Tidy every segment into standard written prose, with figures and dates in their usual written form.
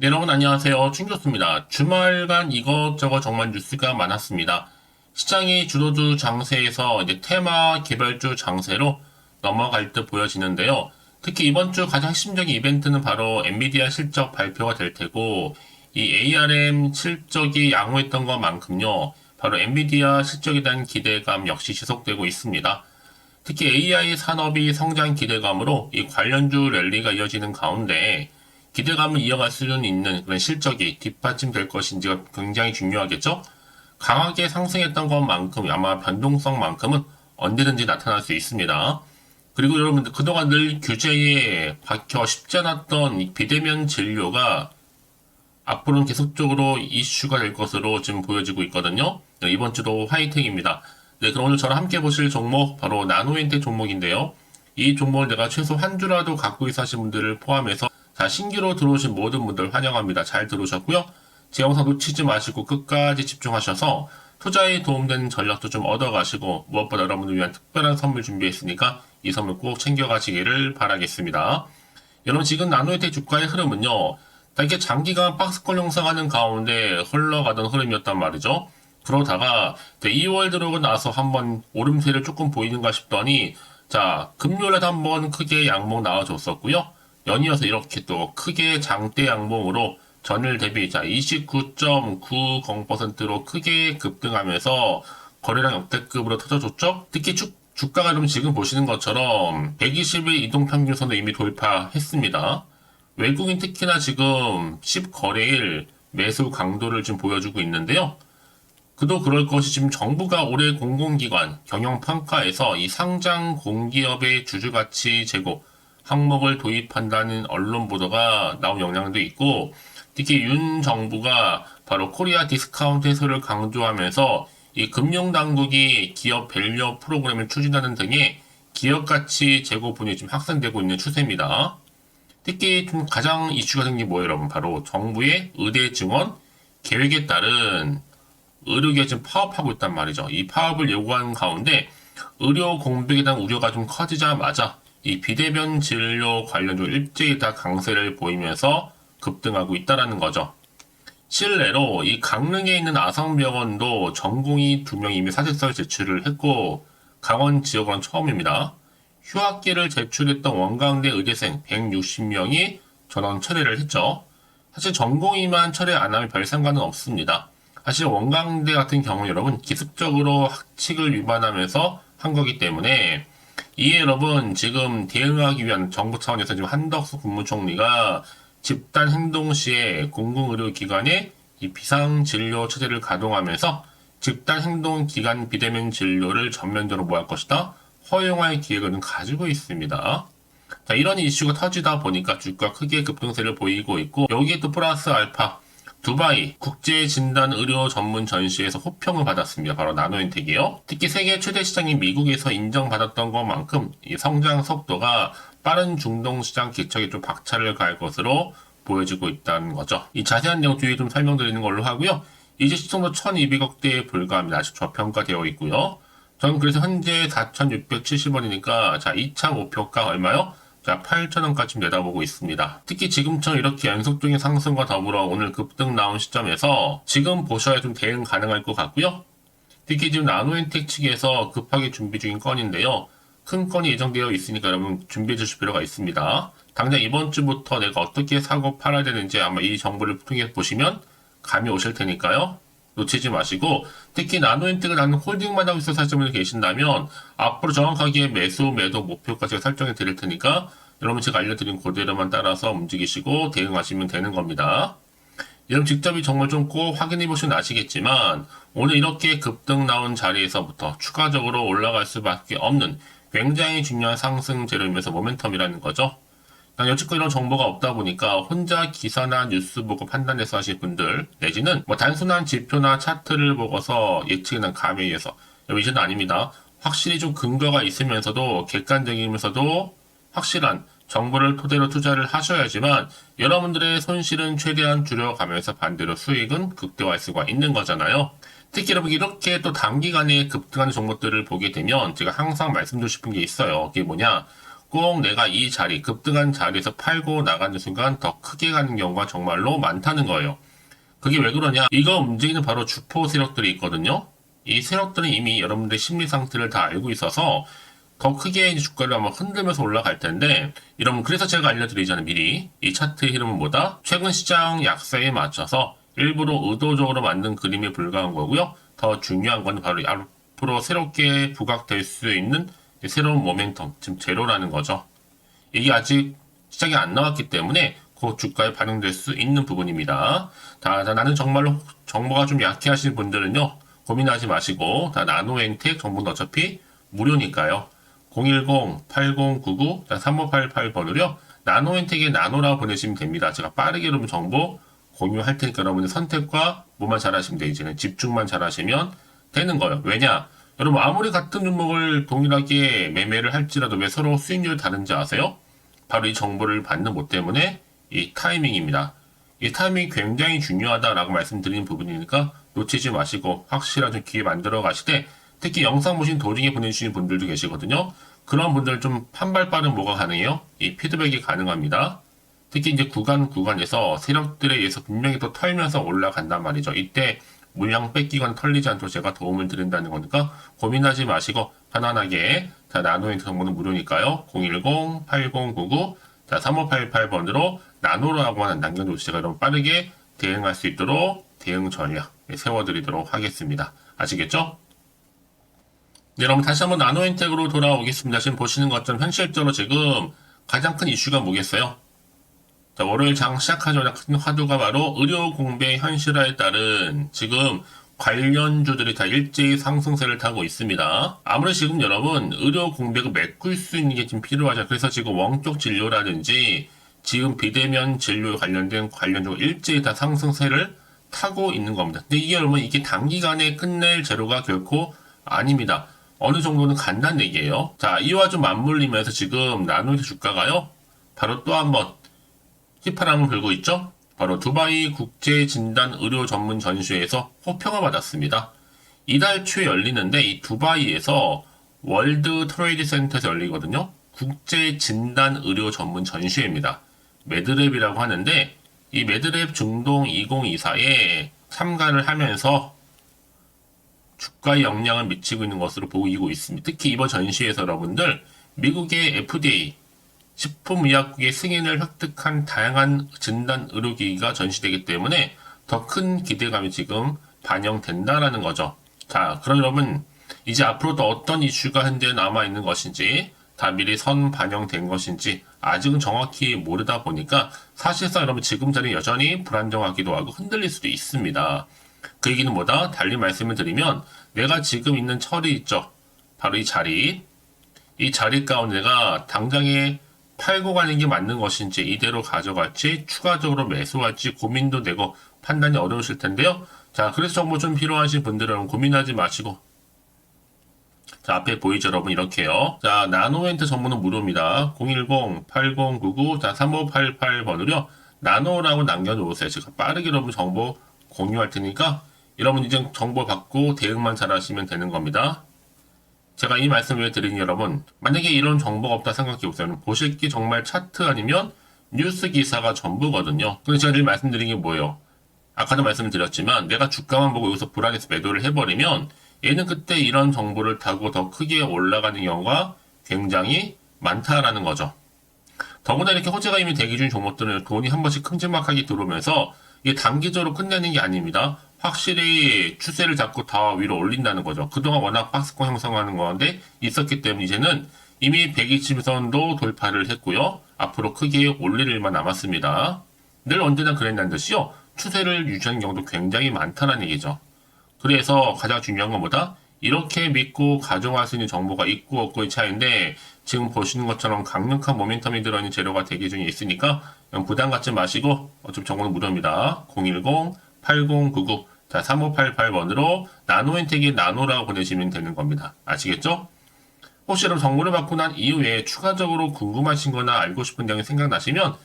네, 여러분 안녕하세요. 충교수입니다. 주말간 이것저것 정말 뉴스가 많았습니다. 시장이 주도주 장세에서 이제 테마 개별주 장세로 넘어갈 듯 보여지는데요. 특히 이번 주 가장 핵심적인 이벤트는 바로 엔비디아 실적 발표가 될 테고, 이 ARM 실적이 양호했던 것만큼요, 바로 엔비디아 실적에 대한 기대감 역시 지속되고 있습니다. 특히 AI 산업이 성장 기대감으로 이 관련주 랠리가 이어지는 가운데 기대감을 이어갈 수 있는 그런 실적이 뒷받침될 것인지가 굉장히 중요하겠죠? 강하게 상승했던 것만큼 아마 변동성만큼은 언제든지 나타날 수 있습니다. 그리고 여러분들 그동안 늘 규제에 박혀 쉽지 않았던 이 비대면 진료가 앞으로는 계속적으로 이슈가 될 것으로 지금 보여지고 있거든요. 네, 이번 주도 화이팅입니다. 네, 그럼 오늘 저랑 함께 보실 종목 바로 나노엔텍 종목인데요. 이 종목을 내가 최소 한 주라도 갖고 있으신 분들을 포함해서 자, 신규로 들어오신 모든 분들 환영합니다. 잘 들어오셨고요. 제 영상 놓치지 마시고 끝까지 집중하셔서 투자에 도움되는 전략도 좀 얻어가시고 무엇보다 여러분을 위한 특별한 선물 준비했으니까 이 선물 꼭 챙겨가시기를 바라겠습니다. 여러분 지금 나노엔텍 주가의 흐름은요. 이게 장기간 박스권 형성하는 가운데 흘러가던 흐름이었단 말이죠. 그러다가 2월 들어오고 나서 한번 오름세를 조금 보이는가 싶더니 자 금요일에 한번 크게 양봉 나와줬었고요. 연이어서 이렇게 또 크게 장대 양봉으로 전일 대비 자 29.90%로 크게 급등하면서 거래량 역대급으로 터져줬죠. 특히 주가가 좀 지금 보시는 것처럼 120일 이동평균선을 이미 돌파했습니다. 외국인 특히나 지금 10거래일 매수 강도를 지금 보여주고 있는데요. 그도 그럴 것이 지금 정부가 올해 공공기관 경영평가에서 이 상장 공기업의 주주가치 제고 항목을 도입한다는 언론 보도가 나온 영향도 있고, 특히 윤 정부가 바로 코리아 디스카운트 해소를 강조하면서 이 금융당국이 기업 밸류 프로그램을 추진하는 등의 기업가치 제고분이 지금 확산되고 있는 추세입니다. 특히 좀 가장 이슈가 된 게 뭐예요, 여러분? 바로 정부의 의대 증원 계획에 따른 의료계가 지금 파업하고 있단 말이죠. 이 파업을 요구하는 가운데 의료 공백에 대한 우려가 좀 커지자마자 이 비대면 진료 관련주 일제히 다 강세를 보이면서 급등하고 있다라는 거죠. 실내로 이 강릉에 있는 아성병원도 전공의 2명 이미 사직서를 제출을 했고 강원 지역은 처음입니다. 휴학기를 제출했던 원광대 의대생 160명이 전원 철회를 했죠. 사실 전공의만 철회 안 하면 별 상관은 없습니다. 사실 원광대 같은 경우 여러분 기습적으로 학칙을 위반하면서 한 거기 때문에 이에 여러분 지금 대응하기 위한 정부 차원에서 지금 한덕수 국무총리가 집단 행동 시에 공공의료기관에 이 비상진료 체제를 가동하면서 집단 행동 기간 비대면 진료를 전면적으로 뭐 할 것이다? 허용할 계획을 가지고 있습니다. 자, 이런 이슈가 터지다 보니까 주가 크게 급등세를 보이고 있고 여기에 또 플러스 알파 두바이 국제진단의료 전문 전시에서 호평을 받았습니다. 바로 나노엔텍이요. 특히 세계 최대 시장인 미국에서 인정받았던 것만큼 이 성장 속도가 빠른 중동 시장 기척에 좀 박차를 가할 것으로 보여지고 있다는 거죠. 이 자세한 내용 뒤에 좀 설명드리는 걸로 하고요. 이제 시총도 1200억대에 불과합니다. 아직 저평가되어 있고요. 저는 그래서 현재 4,670원이니까 자 2차 목표가 얼마요? 자 8,000원까지 내다보고 있습니다. 특히 지금처럼 이렇게 연속적인 상승과 더불어 오늘 급등 나온 시점에서 지금 보셔야 좀 대응 가능할 것 같고요. 특히 지금 나노엔텍 측에서 급하게 준비 중인 건인데요. 큰 건이 예정되어 있으니까 여러분 준비해 주실 필요가 있습니다. 당장 이번 주부터 내가 어떻게 사고 팔아야 되는지 아마 이 정보를 통해 보시면 감이 오실 테니까요. 놓치지 마시고 특히 나노엔텍을 나는 홀딩만 하고 있어 사시는 분들 계신다면 앞으로 정확하게 매수 매도 목표까지 설정해 드릴 테니까 여러분 제가 알려드린 그대로만 따라서 움직이시고 대응하시면 되는 겁니다. 여러분 직접 이 정보를 좀 꼭 확인해 보시면 아시겠지만 오늘 이렇게 급등 나온 자리에서부터 추가적으로 올라갈 수밖에 없는 굉장히 중요한 상승 재료이면서 모멘텀이라는 거죠. 여지껏 이런 정보가 없다 보니까 혼자 기사나 뉴스 보고 판단해서 하실 분들 내지는 뭐 단순한 지표나 차트를 보고서 예측이나 감에 의해서 이제는 아닙니다. 확실히 좀 근거가 있으면서도 객관적이면서도 확실한 정보를 토대로 투자를 하셔야지만 여러분들의 손실은 최대한 줄여가면서 반대로 수익은 극대화할 수가 있는 거잖아요. 특히 여러분 이렇게 또 단기간에 급등하는 종목들을 보게 되면 제가 항상 말씀드리고 싶은 게 있어요. 그게 뭐냐? 꼭 내가 이 자리, 급등한 자리에서 팔고 나가는 순간 더 크게 가는 경우가 정말로 많다는 거예요. 그게 왜 그러냐? 이거 움직이는 바로 주포 세력들이 있거든요. 이 세력들은 이미 여러분들의 심리 상태를 다 알고 있어서 더 크게 주가를 한번 흔들면서 올라갈 텐데, 여러분 그래서 제가 알려드리잖아요. 미리 이 차트의 흐름은 뭐다? 최근 시장 약세에 맞춰서 일부러 의도적으로 만든 그림에 불과한 거고요. 더 중요한 건 바로 앞으로 새롭게 부각될 수 있는 새로운 모멘텀, 지금 제로라는 거죠. 이게 아직 시장이 안 나왔기 때문에 그 주가에 반영될 수 있는 부분입니다. 나는 정말로 정보가 좀 약해 하시는 분들은요, 고민하지 마시고, 나노엔텍 정보는 어차피 무료니까요. 010-8099-3588번으로요, 나노엔텍의 나노라고 보내시면 됩니다. 제가 빠르게 여러분 정보 공유할 테니까 여러분의 선택과 뭐만 잘하시면 돼요. 이제는 집중만 잘하시면 되는 거예요. 왜냐? 여러분 아무리 같은 종목을 동일하게 매매를 할지라도 왜 서로 수익률이 다른지 아세요? 바로 이 정보를 받는 것 때문에 이 타이밍입니다. 이 타이밍이 굉장히 중요하다라고 말씀드리는 부분이니까 놓치지 마시고 확실한 좀 기회 만들어 가시되, 특히 영상 보신 도중에 보내주시는 분들도 계시거든요. 그런 분들 좀 한 발 빠른 뭐가 가능해요? 이 피드백이 가능합니다. 특히 이제 구간에서 세력들에 의해서 분명히 또 털면서 올라간단 말이죠. 이때 물량 뺏기거나 털리지 않도록 제가 도움을 드린다는 거니까 고민하지 마시고 편안하게, 나노엔텍 정보는 무료니까요. 010-8099-3588번으로 나노라고 하는 남겨놓으시고 제가 여러분 빠르게 대응할 수 있도록 대응 전략 세워드리도록 하겠습니다. 아시겠죠? 네, 여러분 다시 한번 나노엔텍으로 돌아오겠습니다. 지금 보시는 것처럼 현실적으로 지금 가장 큰 이슈가 뭐겠어요? 자, 월요일 장 시작하자마자 큰 화두가 바로 의료 공백 현실화에 따른 지금 관련주들이 다 일제히 상승세를 타고 있습니다. 아무래도 지금 여러분 의료 공백을 메꿀 수 있는 게 지금 필요하죠. 그래서 지금 원격 진료라든지 지금 비대면 진료 관련된 관련주가 일제히 다 상승세를 타고 있는 겁니다. 근데 이게 여러분 이게 단기간에 끝낼 재료가 결코 아닙니다. 어느 정도는 간다는 얘기예요. 자, 이와 좀 맞물리면서 지금 나노의 주가가요, 바로 또 한번 휘파람을 불고 있죠. 바로 두바이 국제진단의료전문전시회에서 호평을 받았습니다. 이달 초에 열리는데 이 두바이에서 월드 트레이드 센터에서 열리거든요. 국제진단의료전문전시회입니다. 매드랩이라고 하는데 이 매드랩 중동 2024에 참가를 하면서 주가에 영향을 미치고 있는 것으로 보이고 있습니다. 특히 이번 전시회에서 여러분들 미국의 FDA 식품의약국의 승인을 획득한 다양한 진단 의료기기가 전시되기 때문에 더 큰 기대감이 지금 반영된다라는 거죠. 자, 그럼 여러분 이제 앞으로 또 어떤 이슈가 현재 남아있는 것인지, 다 미리 선 반영된 것인지 아직은 정확히 모르다 보니까 사실상 여러분 지금 자리 여전히 불안정하기도 하고 흔들릴 수도 있습니다. 그 얘기는 뭐다? 달리 말씀을 드리면 내가 지금 있는 철이 있죠. 바로 이 자리 가운데 내가 당장에 팔고 가는 게 맞는 것인지, 이대로 가져갈지 추가적으로 매수할지 고민도 되고 판단이 어려우실 텐데요. 자, 그래서 정보 좀 필요하신 분들은 고민하지 마시고, 자, 앞에 보이죠 여러분? 이렇게요. 자, 나노엔텍 정보는 무료입니다. 010-8099-3588번으로요 나노라고 남겨놓으세요. 제가 빠르게 여러분 정보 공유할 테니까 여러분 이제 정보 받고 대응만 잘 하시면 되는 겁니다. 제가 이 말씀을 왜 드리니 여러분, 만약에 이런 정보가 없다 생각해보세요. 보실 게 정말 차트 아니면 뉴스 기사가 전부거든요. 근데 제가 늘 말씀드린 게 뭐예요? 아까도 말씀을 드렸지만 내가 주가만 보고 여기서 불안해서 매도를 해버리면 얘는 그때 이런 정보를 타고 더 크게 올라가는 경우가 굉장히 많다라는 거죠. 더구나 이렇게 호재가 이미 대기 중인 종목들은 돈이 한 번씩 큼지막하게 들어오면서 이게 단기적으로 끝내는 게 아닙니다. 확실히 추세를 잡고 더 위로 올린다는 거죠. 그동안 워낙 박스권 형성하는 건데 있었기 때문에 이제는 이미 120선도 돌파를 했고요. 앞으로 크게 올릴 일만 남았습니다. 늘 언제나 그랬다는 듯이요. 추세를 유지하는 경우도 굉장히 많다는 얘기죠. 그래서 가장 중요한 건 뭐다? 이렇게 믿고 가져갈 수 있는 정보가 있고 없고의 차이인데, 지금 보시는 것처럼 강력한 모멘텀이 들어있는 재료가 대기 중에 있으니까 부담 갖지 마시고, 어차피 정보는 무료입니다. 010-8099-3588번으로 나노엔텍이 나노라고 보내시면 되는 겁니다. 아시겠죠? 혹시 여러분 정보를 받고 난 이후에 추가적으로 궁금하신 거나 알고 싶은 내용이 생각나시면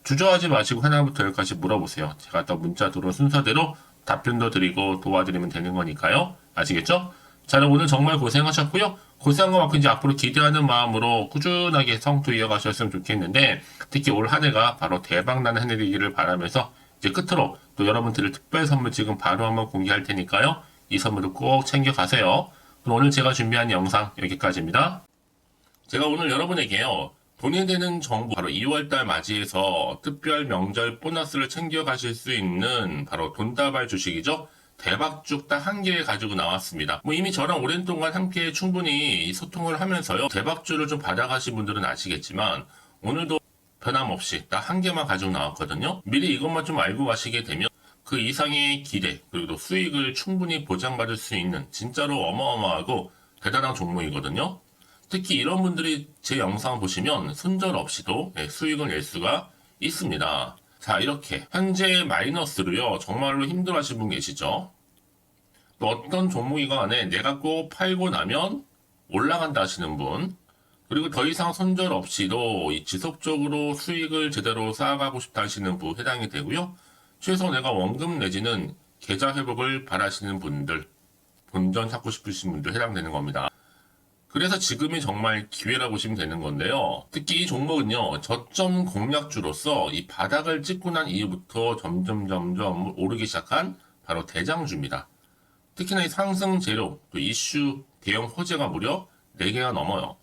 주저하지 마시고 하나부터 열까지 물어보세요. 제가 또 문자 들어온 순서대로 답변도 드리고 도와드리면 되는 거니까요. 아시겠죠? 자, 그럼 오늘 정말 고생하셨고요. 고생한 것만큼 이제 앞으로 기대하는 마음으로 꾸준하게 성투 이어가셨으면 좋겠는데, 특히 올 한 해가 바로 대박나는 한 해 되기를 바라면서, 이제 끝으로 또 여러분들을 특별 선물 지금 바로 한번 공개할 테니까요. 이 선물을 꼭 챙겨가세요. 그럼 오늘 제가 준비한 영상 여기까지입니다. 제가 오늘 여러분에게요. 돈이 되는 정보, 바로 2월달 맞이해서 특별 명절 보너스를 챙겨가실 수 있는 바로 돈다발 주식이죠. 대박죽 딱 한 개 가지고 나왔습니다. 뭐 이미 저랑 오랜 동안 함께 충분히 소통을 하면서요. 대박주를 좀 받아가신 분들은 아시겠지만 오늘도 변함없이 딱 한 개만 가지고 나왔거든요. 미리 이것만 좀 알고 가시게 되면 그 이상의 기대 그리고 수익을 충분히 보장받을 수 있는 진짜로 어마어마하고 대단한 종목이거든요. 특히 이런 분들이 제 영상 보시면 손절없이도 수익을 낼 수가 있습니다. 자, 이렇게 현재 마이너스로요. 정말로 힘들어하시는 분 계시죠? 또 어떤 종목이건 간에 내가 꼭 팔고 나면 올라간다 하시는 분, 그리고 더 이상 손절 없이도 지속적으로 수익을 제대로 쌓아가고 싶다 하시는 분 해당이 되고요. 최소 내가 원금 내지는 계좌 회복을 바라시는 분들, 본전 찾고 싶으신 분들 해당되는 겁니다. 그래서 지금이 정말 기회라고 보시면 되는 건데요. 특히 이 종목은요, 저점 공략주로서 이 바닥을 찍고 난 이후부터 점점 오르기 시작한 바로 대장주입니다. 특히나 이 상승 재료, 또 이슈, 대형 호재가 무려 4개가 넘어요.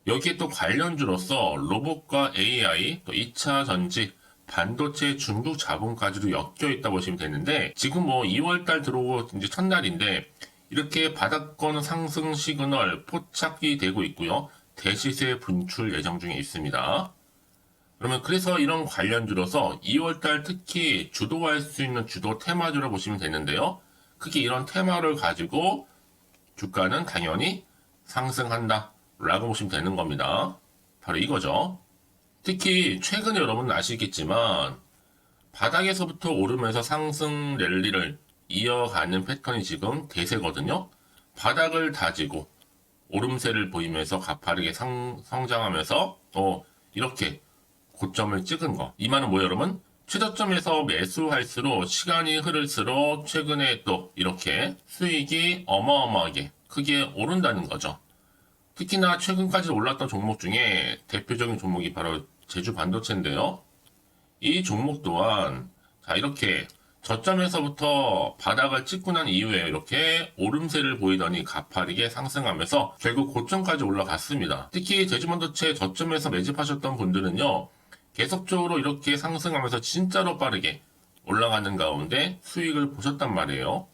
여기에 또 관련주로서 로봇과 AI, 또 2차 전지, 반도체 중국 자본까지도 엮여 있다 보시면 되는데, 지금 뭐 2월달 들어오고 이제 첫날인데, 이렇게 바닥권 상승 시그널 포착이 되고 있고요. 대시세 분출 예정 중에 있습니다. 그러면 그래서 이런 관련주로서 2월달 특히 주도할 수 있는 주도 테마주로 보시면 되는데요. 크게 이런 테마를 가지고 주가는 당연히 상승한다 라고 보시면 되는 겁니다. 바로 이거죠. 특히 최근에 여러분 아시겠지만 바닥에서부터 오르면서 상승 랠리를 이어가는 패턴이 지금 대세거든요. 바닥을 다지고 오름세를 보이면서 가파르게 성장하면서 이렇게 고점을 찍은 거. 이 말은 뭐예요, 여러분? 최저점에서 매수할수록 시간이 흐를수록 최근에 또 이렇게 수익이 어마어마하게 크게 오른다는 거죠. 특히나 최근까지 올랐던 종목 중에 대표적인 종목이 바로 제주 반도체인데요. 이 종목 또한 자 이렇게 저점에서부터 바닥을 찍고 난 이후에 이렇게 오름세를 보이더니 가파르게 상승하면서 결국 고점까지 올라갔습니다. 특히 제주반도체 저점에서 매집하셨던 분들은요. 계속적으로 이렇게 상승하면서 진짜로 빠르게 올라가는 가운데 수익을 보셨단 말이에요.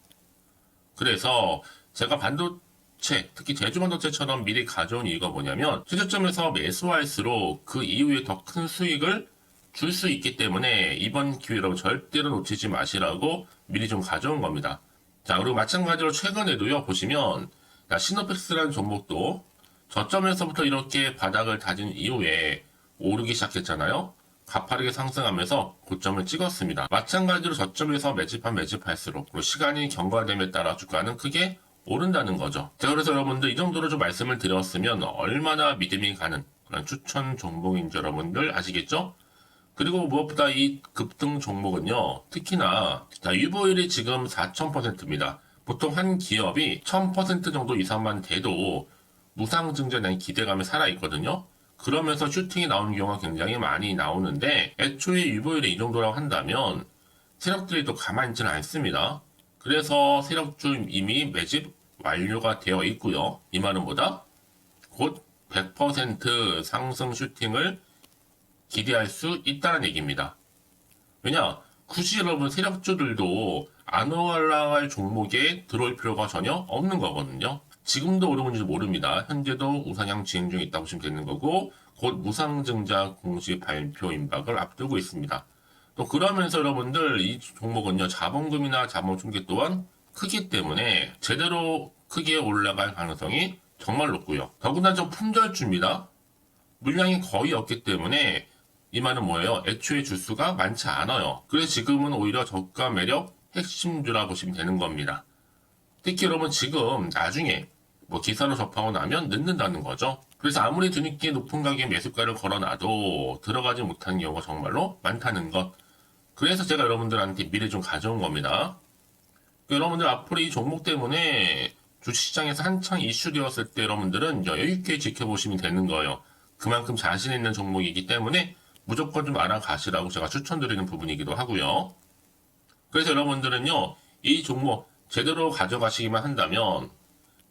그래서 제가 반도체, 특히 제주반도체처럼 미리 가져온 이유가 뭐냐면 최저점에서 매수할수록 그 이후에 더 큰 수익을 줄 수 있기 때문에 이번 기회로 절대로 놓치지 마시라고 미리 좀 가져온 겁니다. 자, 그리고 마찬가지로 최근에도요, 보시면, 시노펙스라는 종목도 저점에서부터 이렇게 바닥을 다진 이후에 오르기 시작했잖아요. 가파르게 상승하면서 고점을 찍었습니다. 마찬가지로 저점에서 매집할수록 그리고 시간이 경과됨에 따라 주가는 크게 오른다는 거죠. 자, 그래서 여러분들 이 정도로 좀 말씀을 드렸으면 얼마나 믿음이 가는 그런 추천 종목인지 여러분들 아시겠죠? 그리고 무엇보다 이 급등 종목은요, 특히나, 유보율이 지금 4000%입니다. 보통 한 기업이 1000% 정도 이상만 돼도 무상증자에 대한 기대감이 살아있거든요. 그러면서 슈팅이 나오는 경우가 굉장히 많이 나오는데, 애초에 유보율이 이 정도라고 한다면, 세력들이 또 가만히 있지는 않습니다. 그래서 세력주 이미 매집 완료가 되어 있고요. 이 말은 뭐다? 곧 100% 상승 슈팅을 기대할 수 있다는 얘기입니다. 왜냐? 굳이 여러분 세력주들도 안 올라갈 종목에 들어올 필요가 전혀 없는 거거든요. 지금도 오르는지 모릅니다. 현재도 우상향 진행 중에 있다고 보시면 되는 거고 곧 무상증자 공시 발표 임박을 앞두고 있습니다. 또 그러면서 여러분들 이 종목은요. 자본금이나 자본중개 또한 크기 때문에 제대로 크게 올라갈 가능성이 정말 높고요. 더구나 좀 품절주입니다. 물량이 거의 없기 때문에 이 말은 뭐예요? 애초에 주수가 많지 않아요. 그래서 지금은 오히려 저가 매력 핵심주라 보시면 되는 겁니다. 특히 여러분 지금 나중에 뭐 기사로 접하고 나면 늦는다는 거죠. 그래서 아무리 뒤늦게 높은 가격에 매수가를 걸어놔도 들어가지 못하는 경우가 정말로 많다는 것. 그래서 제가 여러분들한테 미리 좀 가져온 겁니다. 여러분들 앞으로 이 종목 때문에 주식시장에서 한창 이슈되었을 때 여러분들은 여유있게 지켜보시면 되는 거예요. 그만큼 자신 있는 종목이기 때문에 무조건 좀 알아가시라고 제가 추천드리는 부분이기도 하고요. 그래서 여러분들은요, 이 종목 제대로 가져가시기만 한다면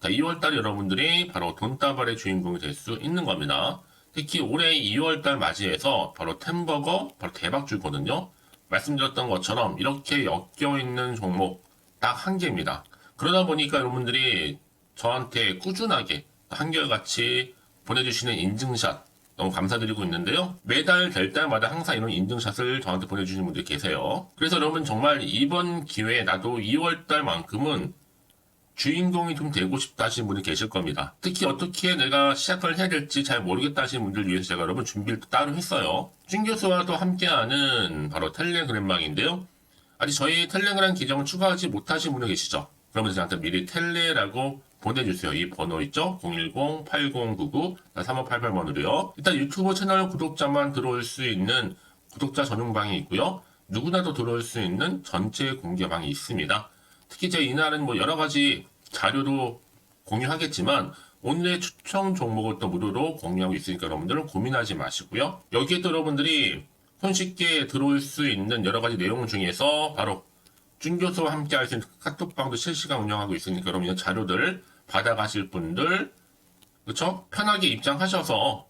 2월달 여러분들이 바로 돈다발의 주인공이 될 수 있는 겁니다. 특히 올해 2월달 맞이해서 바로 템버거 바로 대박주거든요. 말씀드렸던 것처럼 이렇게 엮여있는 종목 딱 한 개입니다. 그러다 보니까 여러분들이 저한테 꾸준하게 한결같이 보내주시는 인증샷 너무 감사드리고 있는데요. 매달 될 때마다 항상 이런 인증샷을 저한테 보내주시는 분들이 계세요. 그래서 여러분 정말 이번 기회에 나도 2월달만큼은 주인공이 좀 되고 싶다 하시는 분이 계실 겁니다. 특히 어떻게 내가 시작을 해야 될지 잘 모르겠다 하시는 분들 위해서 제가 여러분 준비를 따로 했어요. 준 교수와도 함께하는 바로 텔레그램망인데요. 아직 저희 텔레그램 계정을 추가하지 못하신 분들 계시죠? 그러면 저한테 미리 텔레라고 보내주세요. 이 번호 있죠? 010-8099-3588번으로요. 일단 유튜브 채널 구독자만 들어올 수 있는 구독자 전용방이 있고요. 누구나도 들어올 수 있는 전체 공개방이 있습니다. 특히 제 이날은 뭐 여러 가지 자료도 공유하겠지만 오늘의 추천 종목을 또 무료로 공유하고 있으니까 여러분들은 고민하지 마시고요. 여기에 또 여러분들이 손쉽게 들어올 수 있는 여러 가지 내용 중에서 바로 준교수와 함께 할 수 있는 카톡방도 실시간 운영하고 있으니까 여러분 이 자료들 받아가실 분들 그렇죠? 편하게 입장하셔서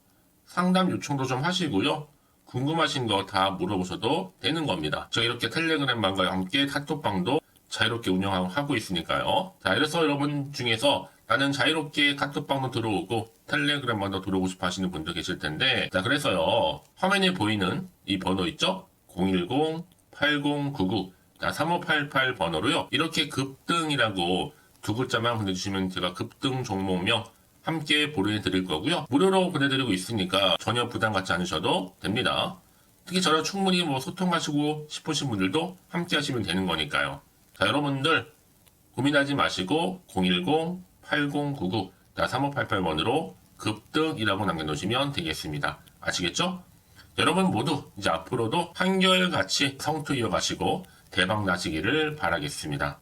상담 요청도 좀 하시고요. 궁금하신 거 다 물어보셔도 되는 겁니다. 제가 이렇게 텔레그램방과 함께 카톡방도 자유롭게 운영하고 있으니까요. 자, 그래서 여러분 중에서 나는 자유롭게 카톡방도 들어오고 텔레그램방도 들어오고 싶어 하시는 분들 계실 텐데, 자, 그래서요. 화면에 보이는 이 번호 있죠? 010-8099-3588 번호로요. 이렇게 급등이라고 두 글자만 보내주시면 제가 급등 종목명 함께 보내드릴 거고요. 무료로 보내드리고 있으니까 전혀 부담 갖지 않으셔도 됩니다. 특히 저랑 충분히 뭐 소통하시고 싶으신 분들도 함께 하시면 되는 거니까요. 자, 여러분들 고민하지 마시고 010-8099-3588번으로 급등이라고 남겨놓으시면 되겠습니다. 아시겠죠? 여러분 모두 이제 앞으로도 한결같이 성투 이어가시고 대박 나시기를 바라겠습니다.